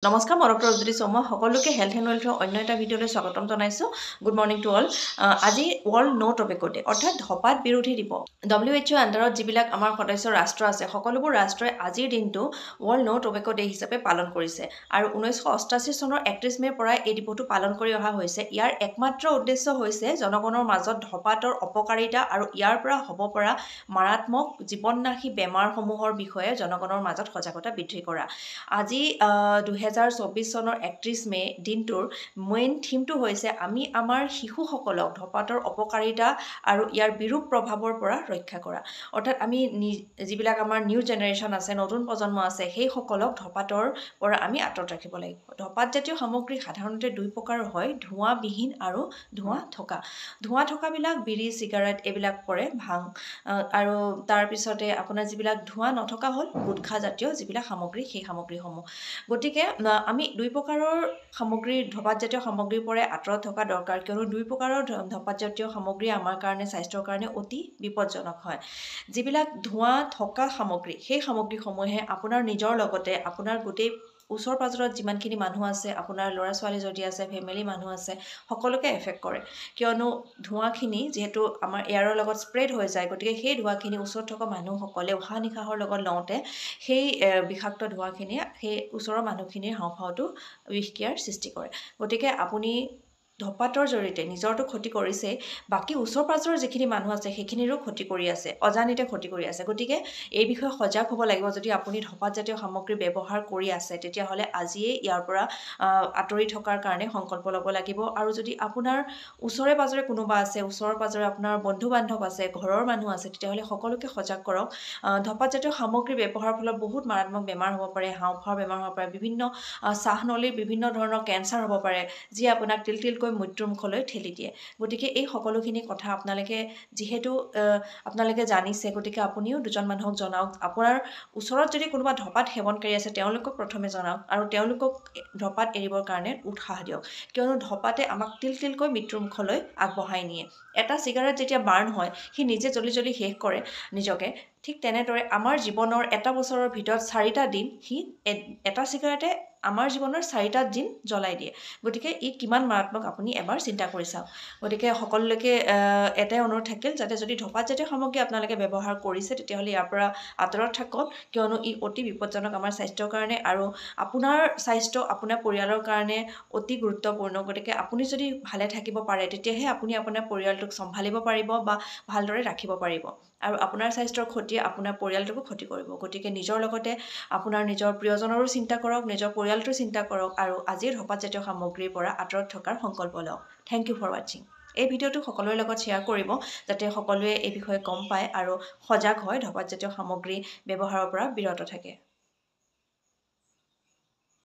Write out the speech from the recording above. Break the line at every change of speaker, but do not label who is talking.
নমস্কাৰ মই ডক্টৰ ৰজনী শৰ্মা সকলোকে হেল্থ এণ্ড ৱেলথৰ অন্য এটা ভিডিঅ'লৈ স্বাগতম জনাইছোঁ গুড মৰ্ণিং টু অল আজি ৱৰ্ল্ড নো টবেকো ডে অৰ্থাৎ ধঁপাত বিৰোধী দিৱস WHO আণ্ডাৰত যিবিলাক আমাৰ সদস্য ৰাষ্ট্ৰ আছে সকলোবোৰ ৰাষ্ট্ৰই আজিৰ দিনটো ৱৰ্ল্ড নো টবেকো ডে হিচাপে পালন কৰিছে আৰু 1988 চনৰ 31 মে'ৰ পৰা এই দিৱসটো পালন কৰি অহা হৈছে ইয়াৰ একমাত্ৰ উদ্দেশ্য হৈছে জনগণৰ মাজত ধঁপাতৰ অপকাৰিতা আৰু ইয়াৰ পৰা হ'ব পৰা মাৰাত্মক জীৱননাশী বেমাৰসমূহৰ বিষয়ে জনগণৰ মাজত সজাগতা বৃদ্ধি কৰা আজি 2024 চনৰ 31 মে দিনটোৰ মেইন থিমটো হৈছে আমি আমাৰ শিশুসকলক ধঁপাতৰ অপকাৰিতা আৰু ইয়াৰ বিৰূপ প্ৰভাৱৰ পৰা ৰক্ষা কৰা অৰ্থাৎ আমি যিবিলাক আমাৰ নিউ জেনেৰেশ্যন আছে নতুন প্ৰজন্ম আছে সেই সকলক ধঁপাতৰ পৰা আমি আঁতৰত ৰাখিব লাগিব ধঁপাত জাতীয় সামগ্ৰী সাধাৰণতে দুই প্ৰকাৰৰ হয় ধোঁৱাবিহীন আৰু ধোঁৱা থকাবিলাক বিড়ি চিগাৰেট এইবিলাক পৰে ভাং আৰু তাৰ পিছতে আপোনাৰ যিবিলাক ধোঁৱা নথকা হ'ল গুটখা জাতীয় যিবিলাক সামগ্ৰী সেই সামগ্ৰীসমূহ গতিকে আমি দুই প্ৰকাৰৰ সামগ্ৰী ধঁপাতজাতীয় সামগ্ৰীৰ পৰা আঁতৰত থকা দৰকাৰ কিয়নো দুই প্ৰকাৰৰ ধঁপাতজাতীয় সামগ্ৰী আমাৰ কাৰণে স্বাস্থ্যৰ কাৰণে অতি বিপদজনক হয় যিবিলাক ধোঁৱা থকা সামগ্ৰী সেই সামগ্ৰীসমূহে আপোনাৰ নিজৰ লগতে আপোনাৰ গোটেই ওচৰ পাজৰত যিমানখিনি মানুহ আছে আপোনাৰ ল'ৰা ছোৱালী যদি আছে ফেমিলি মানুহ আছে সকলোকে এফেক্ট কৰে কিয়নো ধোঁৱাখিনি যিহেতু আমাৰ এয়াৰৰ লগত স্প্ৰেড হৈ যায় গতিকে সেই ধোঁৱাখিনি ওচৰত থকা মানুহসকলে উশাহ নিশাহৰ লগত লওঁতে সেই বিষাক্ত ধোঁৱাখিনিয়ে সেই ওচৰৰ মানুহখিনিৰ হাওঁফাওঁটো বিষক্ৰিয়াৰ সৃষ্টি কৰে গতিকে আপুনি ধঁপাতৰ জৰিয়তে নিজৰটো ক্ষতি কৰিছে বাকী ওচৰ পাজৰৰ যিখিনি মানুহ আছে সেইখিনিৰো ক্ষতি কৰি আছে অজানিতে ক্ষতি কৰি আছে গতিকে এই বিষয়ে সজাগ হ'ব লাগিব যদি আপুনি ধঁপাতজাতীয় সামগ্ৰী ব্যৱহাৰ কৰি আছে তেতিয়াহ'লে আজিয়ে ইয়াৰ পৰা আঁতৰি থকাৰ কাৰণে সংকল্প ল'ব লাগিব আৰু যদি আপোনাৰ ওচৰে পাজৰে কোনোবা আছে ওচৰৰ পাজৰে আপোনাৰ বন্ধু বান্ধৱ আছে ঘৰৰ মানুহ আছে তেতিয়াহ'লে সকলোকে সজাগ কৰক ধঁপাতজাতীয় সামগ্ৰী ব্যৱহাৰৰ ফলত বহুত মাৰাত্মক বেমাৰ হ'ব পাৰে হাওঁফাওঁৰ বেমাৰ হ'ব পাৰে বিভিন্ন শ্বাসনলীৰ বিভিন্ন ধৰণৰ কেঞ্চাৰ হ'ব পাৰে যি আপোনাক তিলকৈ মৃত্যুমুখলৈ ঠেলি দিয়ে গতিকে এই সকলোখিনি কথা আপোনালোকে যিহেতু আপোনালোকে জানিছে গতিকে আপুনিও দুজন মানুহক জনাওক আপোনাৰ ওচৰত যদি কোনোবা ধঁপাত সেৱনকাৰী আছে তেওঁলোকক প্ৰথমে জনাওক আৰু তেওঁলোকক ধঁপাত এৰিবৰ কাৰণে উৎসাহ দিয়ক কিয়নো ধঁপাতে আমাক তিলকৈ মৃত্যুমুখলৈ আগবঢ়াই নিয়ে এটা চিগাৰেট যেতিয়া বাৰ্ণ হয় সি নিজে জ্বলি শেষ কৰে নিজকে ঠিক তেনেদৰে আমাৰ জীৱনৰ এটা বছৰৰ ভিতৰত 4টা দিন সি এটা চিগাৰেটে আমাৰ জীৱনৰ 4টা দিন জ্বলাই দিয়ে গতিকে ই কিমান মাৰাত্মক আপুনি এবাৰ চিন্তা কৰি চাওক গতিকে সকলোকে এটাই অনুৰোধ থাকিল যাতে যদি ধঁপাতজাতীয় সামগ্ৰী আপোনালোকে ব্যৱহাৰ কৰিছে তেতিয়াহ'লে ইয়াৰ পৰা আঁতৰত থাকক কিয়নো ই অতি বিপদজনক আমাৰ স্বাস্থ্যৰ কাৰণে আৰু আপোনাৰ স্বাস্থ্য আপোনাৰ পৰিয়ালৰ কাৰণে অতি গুৰুত্বপূৰ্ণ গতিকে আপুনি যদি ভালে থাকিব পাৰে তেতিয়াহে আপুনি আপোনাৰ পৰিয়ালটোক চম্ভালিব পাৰিব বা ভালদৰে ৰাখিব পাৰিব আৰু আপোনাৰ স্বাস্থ্যৰ ক্ষতিয়ে আপোনাৰ পৰিয়ালটোকো ক্ষতি কৰিব গতিকে নিজৰ লগতে আপোনাৰ নিজৰ প্ৰিয়জনৰো চিন্তা কৰক নিজৰ পৰিয়ালটোৰ চিন্তা কৰক আৰু আজিৰ ধঁপাতজাতীয় সামগ্ৰীৰ পৰা আঁতৰত থকাৰ সংকল্প লওক থেংক ইউ ফৰ ৱাচিং এই ভিডিঅ'টো সকলোৰে লগত শ্বেয়াৰ কৰিব যাতে সকলোৱে এই বিষয়ে গম পায় আৰু সজাগ হয় ধঁপাতজাতীয় সামগ্ৰী ব্যৱহাৰৰ পৰা বিৰত থাকে